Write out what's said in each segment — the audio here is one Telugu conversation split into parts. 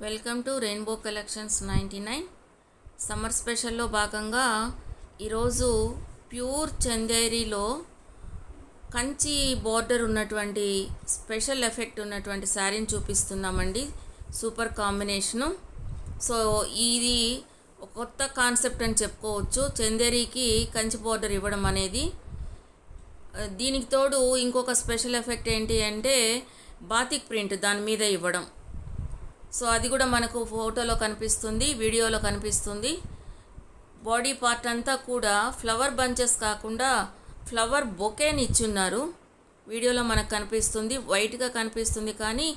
Welcome to Rainbow Collections 99 summer స్పెషల్లో భాగంగా ఈరోజు ప్యూర్ చందేరిలో కంచి బోర్డర్ ఉన్నటువంటి స్పెషల్ ఎఫెక్ట్ ఉన్నటువంటి శారీని చూపిస్తున్నామండి. Super combination. సో ఇది ఒక కొత్త కాన్సెప్ట్ అని చెప్పుకోవచ్చు. చందేరికి కంచి బోర్డర్ ఇవ్వడం అనేది. దీనికి తోడు ఇంకొక స్పెషల్ ఎఫెక్ట్ ఏంటి అంటే బాతిక్ ప్రింట్ దాని మీద ఇవ్వడం. సో అది కూడా మనకు ఫోటోలో కనిపిస్తుంది, వీడియోలో కనిపిస్తుంది. బాడీ పార్ట్ అంతా కూడా ఫ్లవర్ బంచెస్ కాకుండా ఫ్లవర్ బొకేని ఇచ్చున్నారు. వీడియోలో మనకు కనిపిస్తుంది, వైట్గా కనిపిస్తుంది కానీ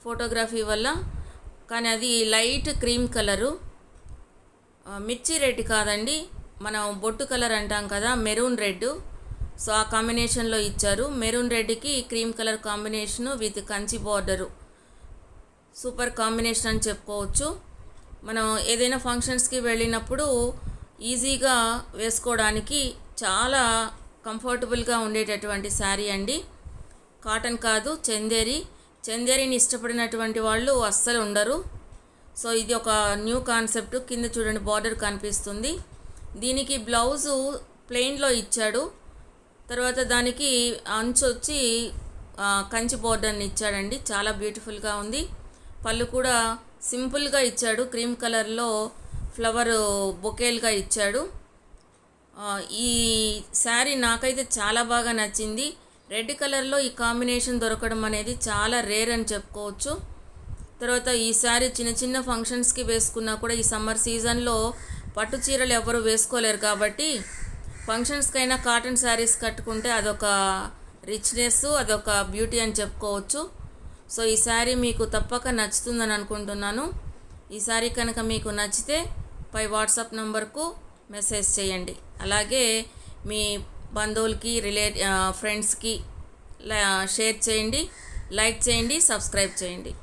ఫోటోగ్రఫీ వల్ల. కానీ అది లైట్ క్రీమ్ కలరు, మిర్చి రెడ్ కాదండి, మనం బొట్టు కలర్ అంటాం కదా, మెరూన్ రెడ్. సో ఆ కాంబినేషన్లో ఇచ్చారు. మెరూన్ రెడ్కి cream colour combination with Kanchi border. Super combination అని చెప్పుకోవచ్చు. మనం ఏదైనా ఫంక్షన్స్కి వెళ్ళినప్పుడు ఈజీగా వేసుకోవడానికి చాలా కంఫర్టబుల్గా ఉండేటటువంటి శారీ అండి. కాటన్ కాదు, చందేరిని ఇష్టపడినటువంటి వాళ్ళు అస్సలు ఉండరు. సో ఇది ఒక న్యూ కాన్సెప్ట్. కింద చూడండి బార్డర్ కనిపిస్తుంది. దీనికి బ్లౌజు ప్లెయిన్లో ఇచ్చాడు. తర్వాత దానికి అంచు వచ్చి కంచి బోర్డర్ని ఇచ్చాడండి. చాలా బ్యూటిఫుల్గా ఉంది. పళ్ళు కూడా సింపుల్గా ఇచ్చాడు, క్రీమ్ కలర్లో ఫ్లవర్ బొకేలుగా ఇచ్చాడు. ఈ శారీ నాకైతే చాలా బాగా నచ్చింది. రెడ్ కలర్లో ఈ కాంబినేషన్ దొరకడం అనేది చాలా రేర్ అని చెప్పుకోవచ్చు. తర్వాత ఈ శారీ చిన్న చిన్న ఫంక్షన్స్కి వేసుకున్నా కూడా ఈ సమ్మర్ సీజన్లో పట్టు చీరలు ఎవరు వేసుకోలేరు కాబట్టి ఫంక్షన్స్కైనా కాటన్ శారీస్ కట్టుకుంటే అదొక రిచ్నెస్, అదొక బ్యూటీ అని చెప్పుకోవచ్చు. సో ఈ శారీ మీకు తప్పక నచ్చుతుందని అనుకుంటున్నాను. ఈ శారీ కనుక మీకు నచ్చితే పై వాట్సాప్ నంబర్కు మెసేజ్ చేయండి. అలాగే మీ బంధువులకి ఫ్రెండ్స్కి షేర్ చేయండి, లైక్ చేయండి, సబ్స్క్రైబ్ చేయండి.